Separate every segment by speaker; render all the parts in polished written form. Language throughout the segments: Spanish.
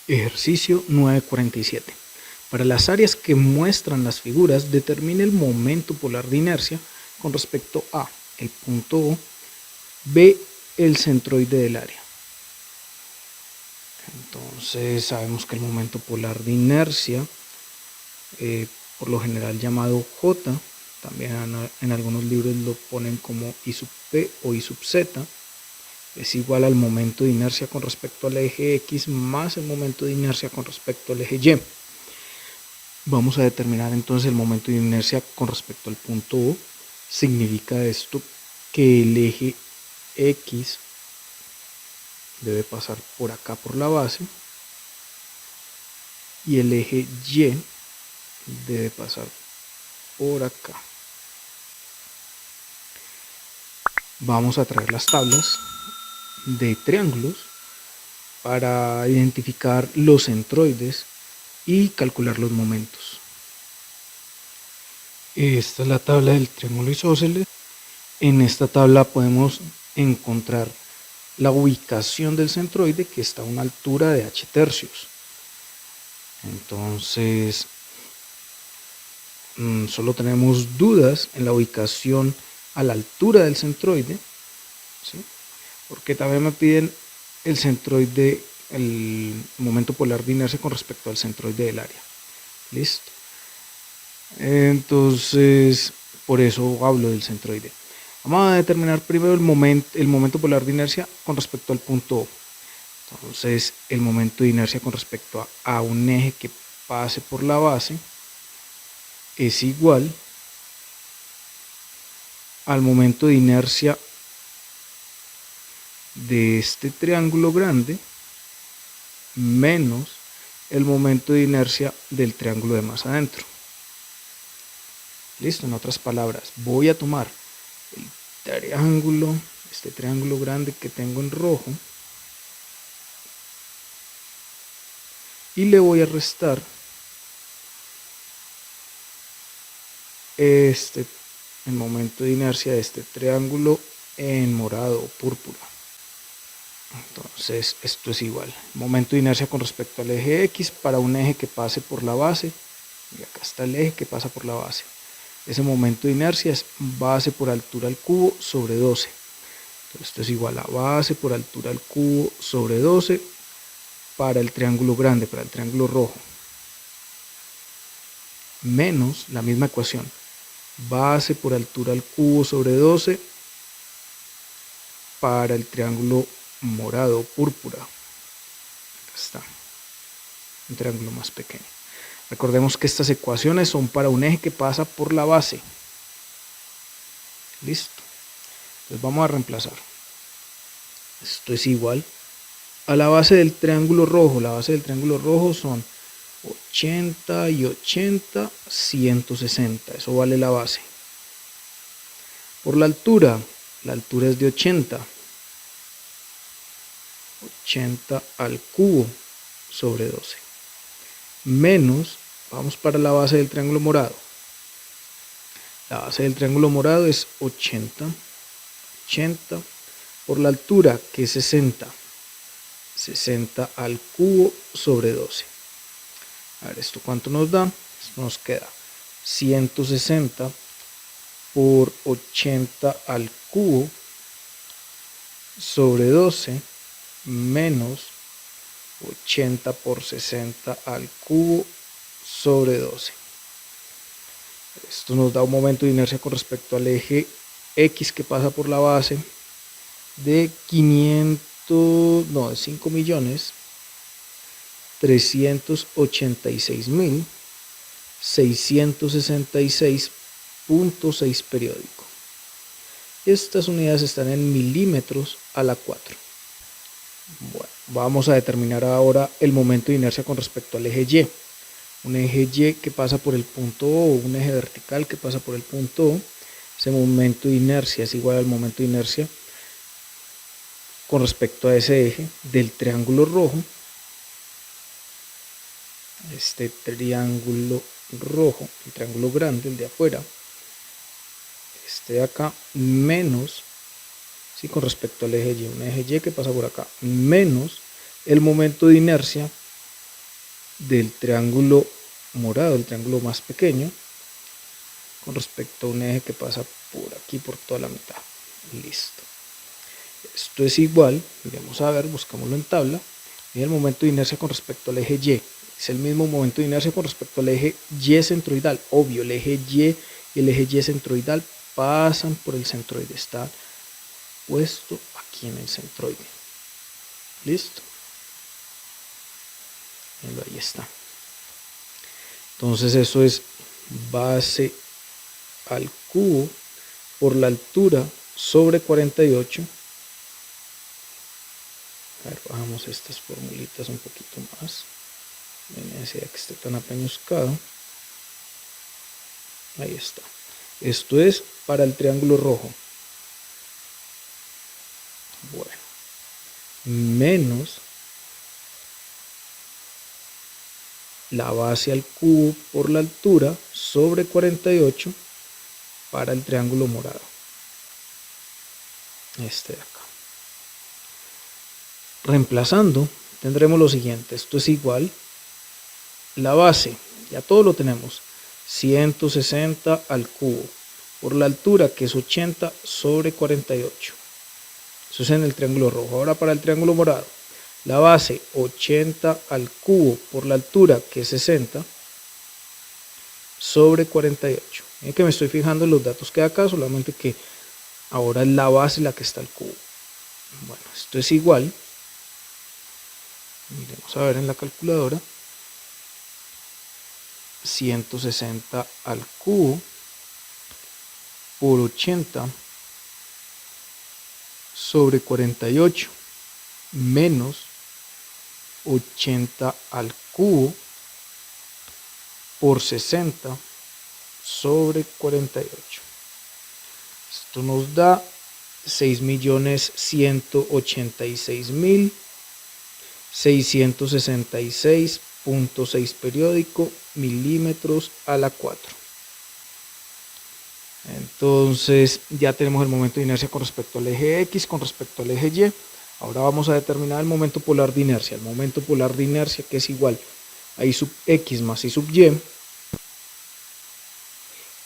Speaker 1: Ejercicio 947. Para las áreas que muestran las figuras, determine el momento polar de inercia con respecto a el punto O, B, el centroide del área. Entonces sabemos que el momento polar de inercia, por lo general llamado J, también en algunos libros lo ponen como I sub P o I sub Z, es igual al momento de inercia con respecto al eje X más el momento de inercia con respecto al eje Y. Vamos a determinar entonces el momento de inercia con respecto al punto O. Significa esto que el eje X debe pasar por acá por la base y el eje Y debe pasar por acá. Vamos a traer las tablas de triángulos para identificar los centroides y calcular los momentos. Esta es la tabla del triángulo isósceles. En esta tabla podemos encontrar la ubicación del centroide, que está a una altura de h tercios. Entonces, solo tenemos dudas en la ubicación a la altura del centroide, ¿sí? Porque también me piden el centroide, el momento polar de inercia con respecto al centroide del área. ¿Listo? Entonces, por eso hablo del centroide. Vamos a determinar primero el momento polar de inercia con respecto al punto O. Entonces, el momento de inercia con respecto a un eje que pase por la base es igual al momento de inercia de este triángulo grande menos el momento de inercia del triángulo de más adentro. Listo, en otras palabras, voy a tomar el triángulo, este triángulo grande que tengo en rojo, y le voy a restar el momento de inercia de este triángulo en morado o púrpura. Entonces esto es igual, momento de inercia con respecto al eje X para un eje que pase por la base, y acá está el eje que pasa por la base. Ese momento de inercia es base por altura al cubo sobre 12. Entonces esto es igual a base por altura al cubo sobre 12 para el triángulo grande, para el triángulo rojo, menos la misma ecuación, base por altura al cubo sobre 12 para el triángulo morado púrpura. Acá está, un triángulo más pequeño. Recordemos que estas ecuaciones son para un eje que pasa por la base. Listo. Entonces vamos a reemplazar. Esto es igual a la base del triángulo rojo. La base del triángulo rojo son 80 y 80, 160. Eso vale la base. Por la altura es de 80. 80 al cubo sobre 12. Menos, vamos para la base del triángulo morado. La base del triángulo morado es 80. 80 por la altura, que es 60. 60 al cubo sobre 12. A ver, ¿esto cuánto nos da? Esto nos queda 160 por 80 al cubo sobre 12 menos 80 por 60 al cubo sobre 12. Esto nos da un momento de inercia con respecto al eje X que pasa por la base de 5.386.666.6 periódico. Estas unidades están en milímetros a la 4. Bueno, vamos a determinar ahora el momento de inercia con respecto al eje Y. Un eje Y que pasa por el punto O, un eje vertical que pasa por el punto O. Ese momento de inercia es igual al momento de inercia con respecto a ese eje del triángulo rojo. Este triángulo rojo, el triángulo grande, el de afuera, este de acá, menos, ¿sí? Con respecto al eje Y, un eje Y que pasa por acá, menos el momento de inercia del triángulo morado, el triángulo más pequeño, con respecto a un eje que pasa por aquí, por toda la mitad. Listo. Esto es igual, vamos a ver, buscámoslo en tabla, y el momento de inercia con respecto al eje Y. Es el mismo momento de inercia con respecto al eje Y centroidal. Obvio, el eje Y y el eje Y centroidal pasan por el centroide. Está puesto aquí en el centroide. Listo. Ahí está. Entonces eso es base al cubo por la altura sobre 48. A ver, bajamos estas formulitas un poquito más. No necesidad que esté tan apeñuscado. Ahí está. Esto es para el triángulo rojo. Bueno. Menos la base al cubo por la altura sobre 48 para el triángulo morado. Este de acá. Reemplazando, tendremos lo siguiente. Esto es igual. La base, ya todo lo tenemos. 160 al cubo por la altura, que es 80 sobre 48. Eso es en el triángulo rojo. Ahora para el triángulo morado. La base 80 al cubo por la altura, que es 60 sobre 48. Miren que me estoy fijando en los datos que hay acá, solamente que ahora es la base la que está al cubo. Bueno, esto es igual. Miremos a ver en la calculadora. 160 al cubo por 80 sobre 48 menos 80 al cubo por 60 sobre 48. Esto nos da 6.186.666.6 periódico milímetros a la 4. Entonces ya tenemos el momento de inercia con respecto al eje X, con respecto al eje Y. Ahora vamos a determinar el momento polar de inercia. El momento polar de inercia, que es igual a I sub X más I sub Y,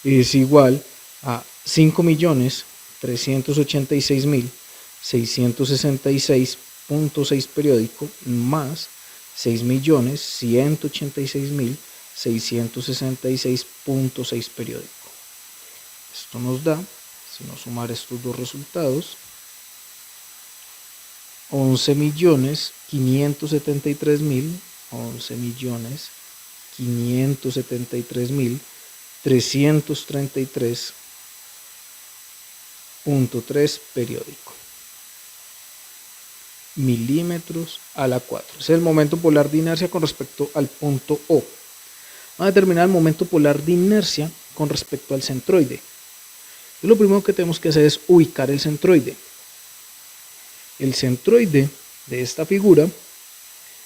Speaker 1: es igual a 5.386.666.6 periódico más 6.186.666.6 periódico. Esto nos da, si no sumar estos dos resultados, 11.573.333.3 periódico milímetros a la 4. Ese es el momento polar de inercia con respecto al punto O. Vamos a determinar el momento polar de inercia con respecto al centroide. Y lo primero que tenemos que hacer es ubicar el centroide. El centroide de esta figura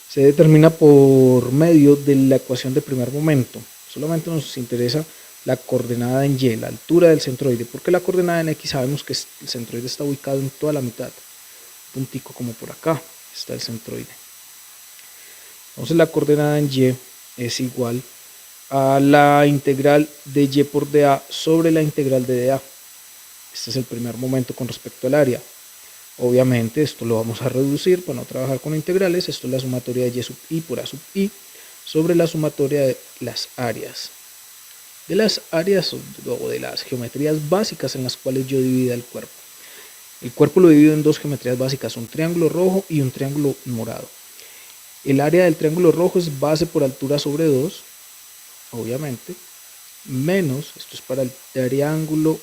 Speaker 1: se determina por medio de la ecuación de primer momento. Solamente nos interesa la coordenada en Y, la altura del centroide, porque la coordenada en X sabemos que el centroide está ubicado en toda la mitad. Un puntico como por acá está el centroide. Entonces la coordenada en Y es igual a la integral de Y por dA sobre la integral de dA. Este es el primer momento con respecto al área. Obviamente esto lo vamos a reducir para no trabajar con integrales. Esto es la sumatoria de Y sub I por A sub I sobre la sumatoria de las áreas. De las áreas o de las geometrías básicas en las cuales yo divido el cuerpo. El cuerpo lo divido en dos geometrías básicas, un triángulo rojo y un triángulo morado. El área del triángulo rojo es base por altura sobre 2, obviamente, menos, esto es para el triángulo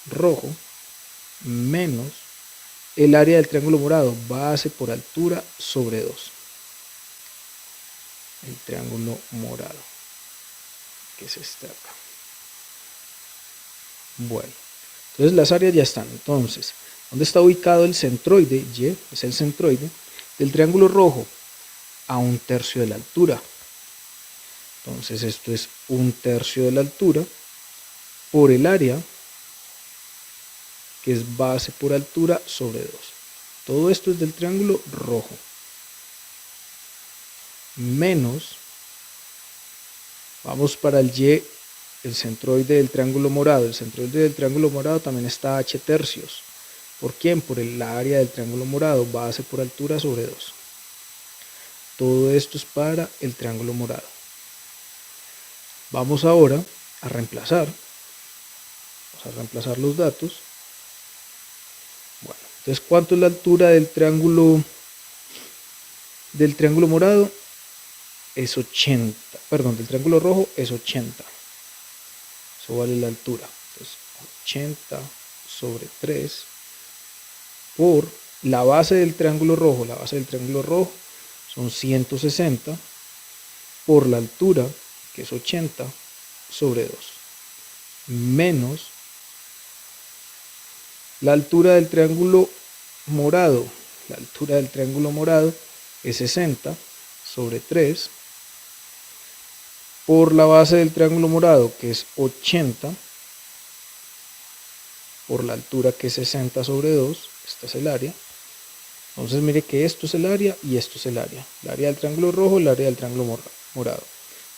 Speaker 1: rojo, menos el área del triángulo morado, base por altura sobre 2. El triángulo morado, que es este de acá. Bueno, entonces las áreas ya están. Entonces, ¿dónde está ubicado el centroide? Y es el centroide del triángulo rojo a 1/3 de la altura. Entonces esto es 1/3 de la altura por el área, que es base por altura sobre 2. Todo esto es del triángulo rojo. menos, vamos para el Y, el centroide del triángulo morado. El centroide del triángulo morado también está a h tercios. ¿Por quién? Por el área del triángulo morado, base por altura sobre 2. Todo esto es para el triángulo morado. Vamos ahora a reemplazar. Vamos a reemplazar los datos. Bueno, entonces, ¿cuánto es la altura del triángulo morado? Es 80. Perdón, del triángulo rojo es 80. Eso vale la altura. Entonces, 80 sobre 3 por la base del triángulo rojo. La base del triángulo rojo son 160 por la altura, que es 80 sobre 2, menos la altura del triángulo morado. La altura del triángulo morado es 60 sobre 3 por la base del triángulo morado, que es 80 por la altura, que es 60 sobre 2. Esta es el área. Entonces mire que esto es el área y esto es el área. El área del triángulo rojo y el área del triángulo morado.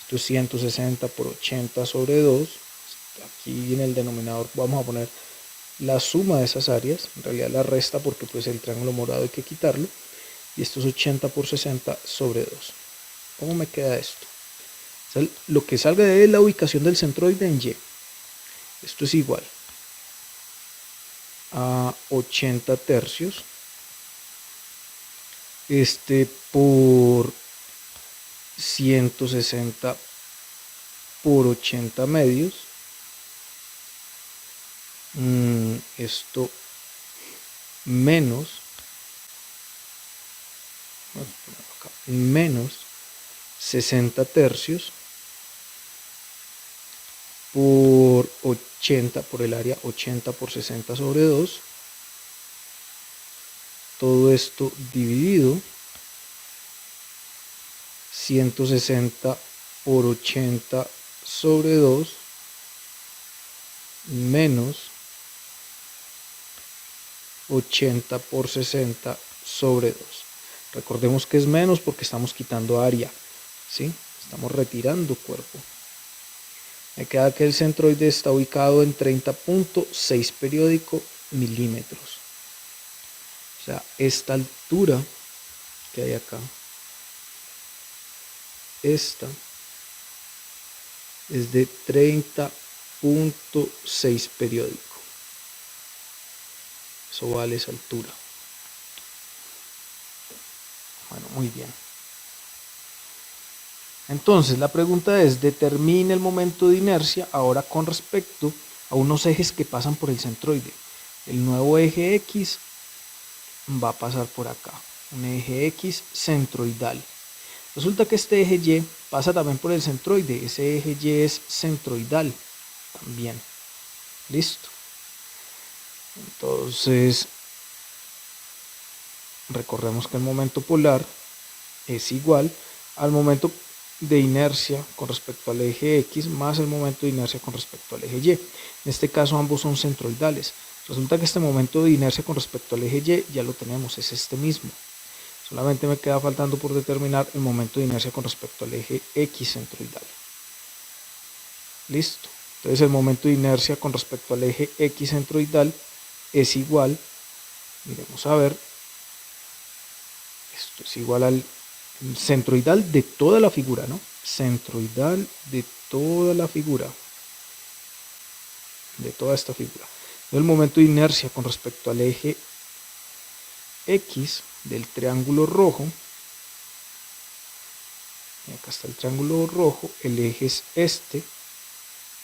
Speaker 1: Esto es 160 por 80 sobre 2. Aquí en el denominador vamos a poner la suma de esas áreas. En realidad la resta, porque pues el triángulo morado hay que quitarlo. Y esto es 80 por 60 sobre 2. ¿Cómo me queda esto? O sea, lo que salga de la ubicación del centroide en Y. Esto es igual a 80 tercios por 160 por 80 medios. Esto menos, menos 60 tercios por 80, por el área 80 por 60 sobre 2. Todo esto dividido 160 por 80 sobre 2 menos 80 por 60 sobre 2. Recordemos que es menos porque estamos quitando área, ¿sí? Estamos retirando cuerpo. Me queda que el centroide está ubicado en 30.6 periódico milímetros. O sea, esta altura que hay acá, esta es de 30.6 periódico. Eso vale esa altura. Bueno, muy bien. Entonces la pregunta es: determine el momento de inercia ahora con respecto a unos ejes que pasan por el centroide. El nuevo eje X va a pasar por acá, un eje X centroidal. Resulta que este eje Y pasa también por el centroide. Ese eje Y es centroidal también. Listo. Entonces recordemos que el momento polar es igual al momento de inercia con respecto al eje X más el momento de inercia con respecto al eje Y. En este caso ambos son centroidales. Resulta que este momento de inercia con respecto al eje Y ya lo tenemos, es este mismo. Solamente me queda faltando por determinar el momento de inercia con respecto al eje X centroidal. Listo. Entonces el momento de inercia con respecto al eje X centroidal es igual, miremos a ver, esto es igual al centroidal de toda la figura, ¿no? Centroidal de toda la figura, de toda esta figura. El momento de inercia con respecto al eje X del triángulo rojo, y acá está el triángulo rojo, el eje es este,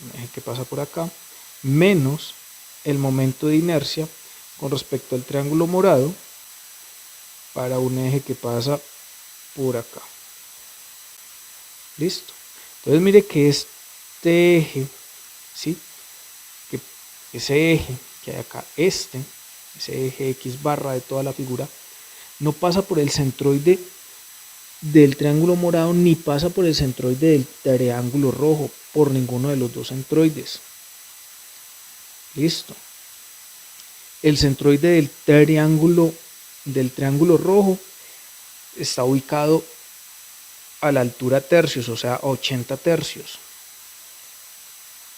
Speaker 1: un eje que pasa por acá, menos el momento de inercia con respecto al triángulo morado para un eje que pasa por acá. Listo. Entonces mire que este eje, ¿sí? Que ese eje que hay acá, ese eje X barra de toda la figura, no pasa por el centroide del triángulo morado ni pasa por el centroide del triángulo rojo, por ninguno de los dos centroides. Listo. El centroide del triángulo rojo está ubicado a la altura tercios, o sea, 80 tercios.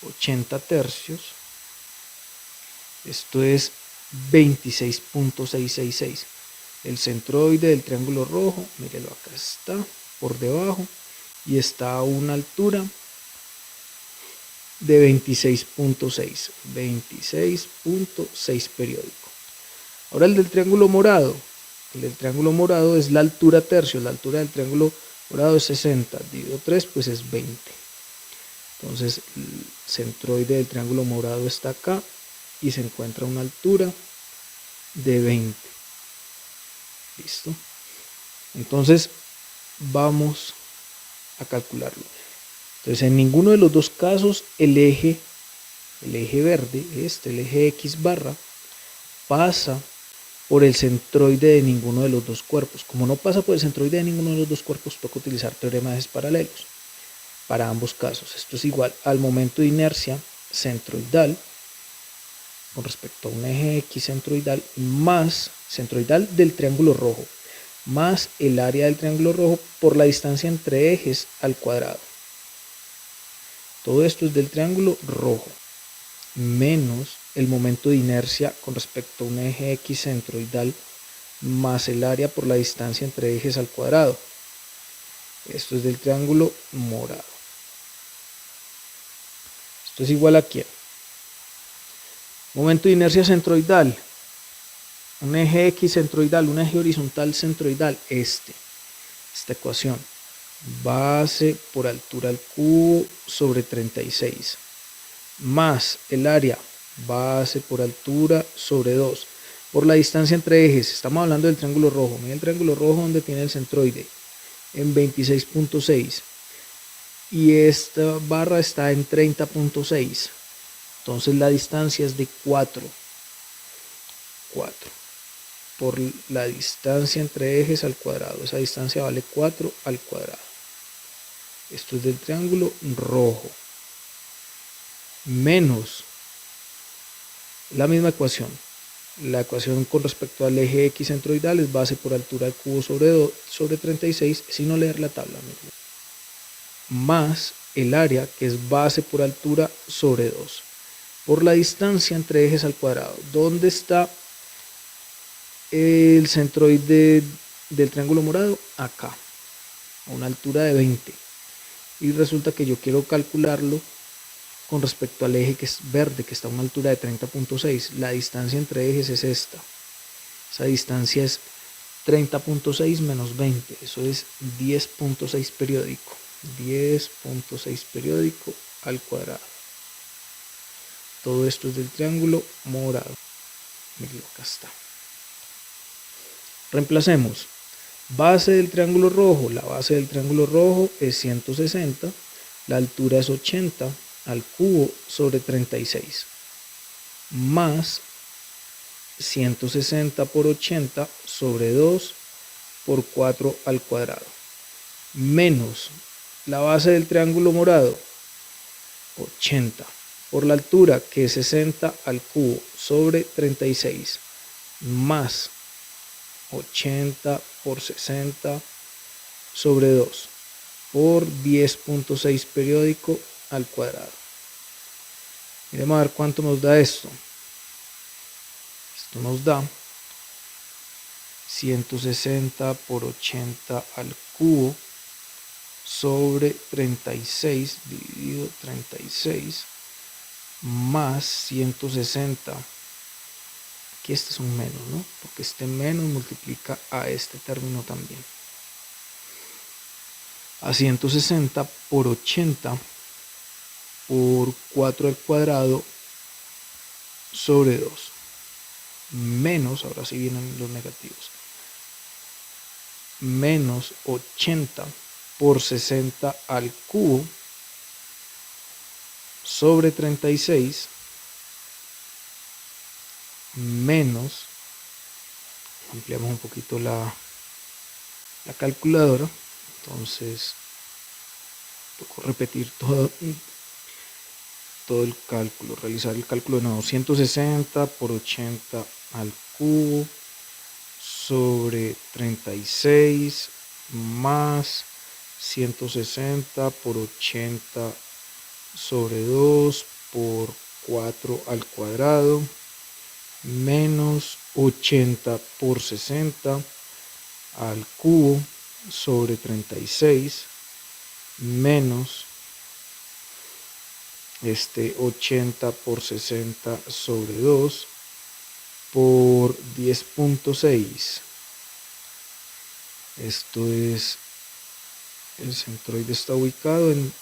Speaker 1: 80 tercios. Esto es 26.666. El centroide del triángulo rojo, mírelo, acá está, por debajo, y está a una altura de 26.6. 26.6 periódico. Ahora el del triángulo morado. El del triángulo morado es la altura tercios. La altura del triángulo morado es 60. Dividido 3, pues es 20. Entonces el centroide del triángulo morado está acá y se encuentra a una altura de 20. Listo. Entonces vamos a calcularlo. Entonces en ninguno de los dos casos el eje verde, el eje X barra, pasa por el centroide de ninguno de los dos cuerpos. Como no pasa por el centroide de ninguno de los dos cuerpos, toca utilizar teorema de ejes paralelos para ambos casos. Esto es igual al momento de inercia centroidal con respecto a un eje X centroidal más centroidal del triángulo rojo más el área del triángulo rojo por la distancia entre ejes al cuadrado. Todo esto es del triángulo rojo menos el momento de inercia con respecto a un eje X centroidal más el área por la distancia entre ejes al cuadrado. Esto es del triángulo morado. Esto es igual a ¿quién? Momento de inercia centroidal. Un eje X centroidal, un eje horizontal centroidal, esta ecuación. Base por altura al cubo sobre 36. Más el área, base por altura sobre 2. Por la distancia entre ejes, estamos hablando del triángulo rojo. Mira el triángulo rojo donde tiene el centroide, en 26.6. Y esta barra está en 30.6. Entonces la distancia es de 4. 4. Por la distancia entre ejes al cuadrado. Esa distancia vale 4 al cuadrado. Esto es del triángulo rojo. Menos la misma ecuación. La ecuación con respecto al eje X centroidal es base por altura al cubo sobre 36, sin no leer la tabla. Más el área, que es base por altura sobre 2. Por la distancia entre ejes al cuadrado. ¿Dónde está el centroide del triángulo morado? Acá, a una altura de 20. Y resulta que yo quiero calcularlo con respecto al eje que es verde, que está a una altura de 30.6. La distancia entre ejes es esta. Esa distancia es 30.6 menos 20. Eso es 10.6 periódico. 10.6 periódico al cuadrado. Todo esto es del triángulo morado. Miren, acá está. Reemplacemos. Base del triángulo rojo. La base del triángulo rojo es 160. La altura es 80 al cubo sobre 36. Más 160 por 80 sobre 2 por 4 al cuadrado. Menos la base del triángulo morado, 80. Por la altura, que es 60 al cubo sobre 36. Más 80 por 60 sobre 2 por 10.6 periódico al cuadrado. Miremos a ver cuánto nos da esto. Esto nos da 160 por 80 al cubo sobre 36 dividido 36 más 160. Aquí este es un menos, ¿no? Porque este menos multiplica a este término también. A 160 por 80 por 4 al cuadrado sobre 2. Menos, ahora sí vienen los negativos. Menos 80 por 60 al cubo sobre 36 menos, ampliamos un poquito la calculadora, entonces tocó repetir todo el cálculo, realizar el cálculo de nuevo. 160 por 80 al cubo sobre 36 más 160 por 80 sobre 2 por 4 al cuadrado menos 80 por 60 al cubo sobre 36 menos 80 por 60 sobre 2 por 10.6. Esto es, el centroide está ubicado en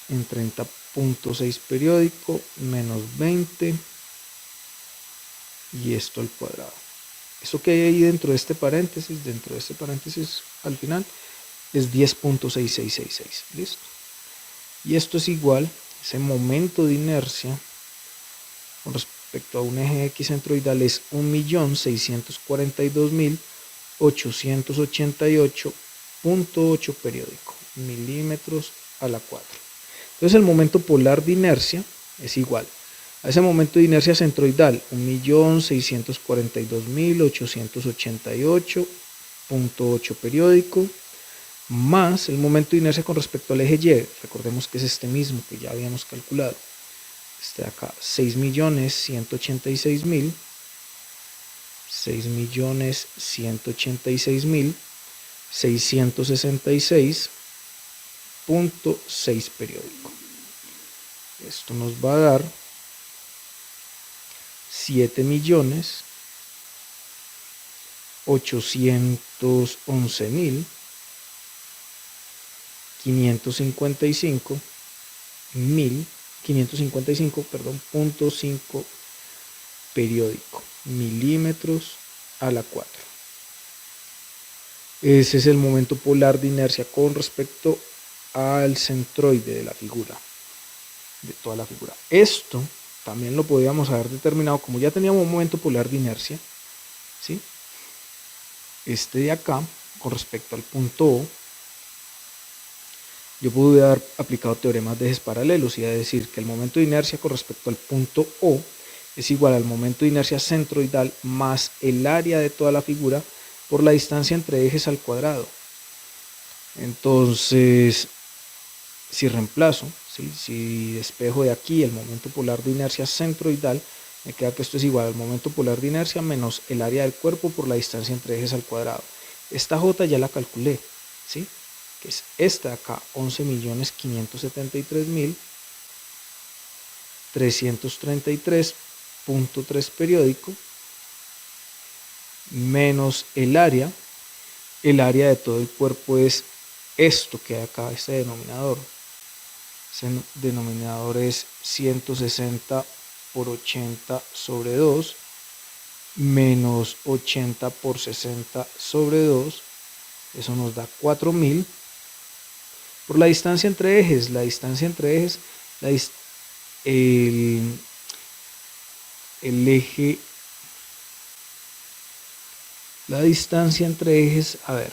Speaker 1: 30.6 periódico menos 20 y esto al cuadrado. Eso que hay ahí dentro de este paréntesis al final es 10.6666. ¿Listo? Y esto es igual, ese momento de inercia con respecto a un eje X centroidal es 1.642.888.8 periódico, milímetros a la 4. Entonces el momento polar de inercia es igual a ese momento de inercia centroidal, 1.642.888.8 periódico, más el momento de inercia con respecto al eje Y, recordemos que es este mismo que ya habíamos calculado, este de acá, 6.186.666.666.6 periódico. Esto nos va a dar 7.811.555.5 periódico, milímetros a la 4. Ese es el momento polar de inercia con respecto al centroide de la figura, de toda la figura. Esto también lo podíamos haber determinado, como ya teníamos un momento polar de inercia, ¿sí? Este de acá, con respecto al punto O, yo pude haber aplicado teoremas de ejes paralelos y decir que el momento de inercia con respecto al punto O es igual al momento de inercia centroidal más el área de toda la figura por la distancia entre ejes al cuadrado. Entonces, si reemplazo, ¿sí? Si despejo de aquí el momento polar de inercia centroidal, me queda que esto es igual al momento polar de inercia menos el área del cuerpo por la distancia entre ejes al cuadrado. Esta J ya la calculé, ¿sí? Que es esta de acá, 11.573.333.3 periódico, menos el área de todo el cuerpo es esto que hay acá, este denominador. Ese denominador es 160 por 80 sobre 2 menos 80 por 60 sobre 2. Eso nos da 4.000 por la distancia entre ejes. La distancia entre ejes, el eje, la distancia entre ejes, a ver,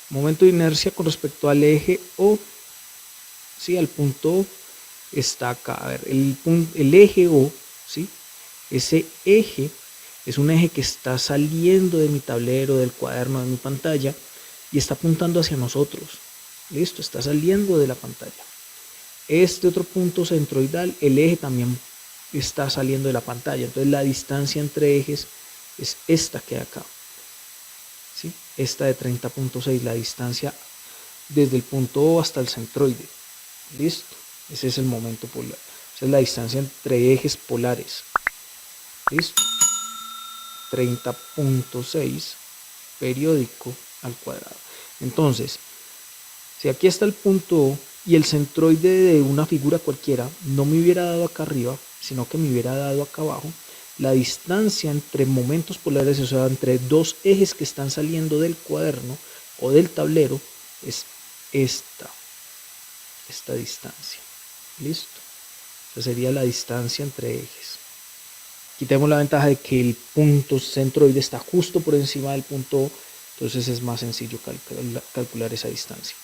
Speaker 1: momento de inercia con respecto al eje O, ¿sí? Al punto O está acá. A ver, el eje O, ¿sí? Ese eje es un eje que está saliendo de mi tablero, del cuaderno, de mi pantalla y está apuntando hacia nosotros. Listo, está saliendo de la pantalla. Este otro punto centroidal, el eje también está saliendo de la pantalla. Entonces la distancia entre ejes es esta que hay acá, ¿sí? Esta de 30.6, la distancia desde el punto O hasta el centroide. Listo, ese es el momento polar. Esa es la distancia entre ejes polares. Listo, 30.6 periódico al cuadrado. Entonces, si aquí está el punto O y el centroide de una figura cualquiera no me hubiera dado acá arriba, sino que me hubiera dado acá abajo, la distancia entre momentos polares, o sea, entre dos ejes que están saliendo del cuaderno o del tablero, es esta distancia. ¿Listo? Esa sería la distancia entre ejes. Aquí tenemos la ventaja de que el punto centroide está justo por encima del punto O, entonces es más sencillo calcular esa distancia.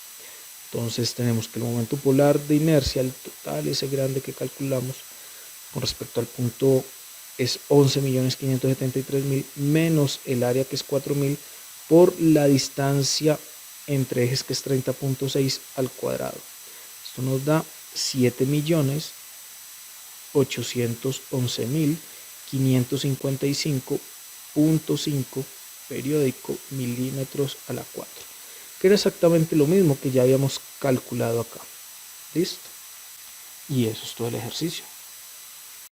Speaker 1: Entonces tenemos que el momento polar de inercia, el total, ese grande que calculamos con respecto al punto O, es 11.573.000 menos el área que es 4.000 por la distancia entre ejes, que es 30.6 al cuadrado. Esto nos da 7.811.555.5 periódico milímetros a la 4, que era exactamente lo mismo que ya habíamos calculado acá. ¿Listo? Y eso es todo el ejercicio.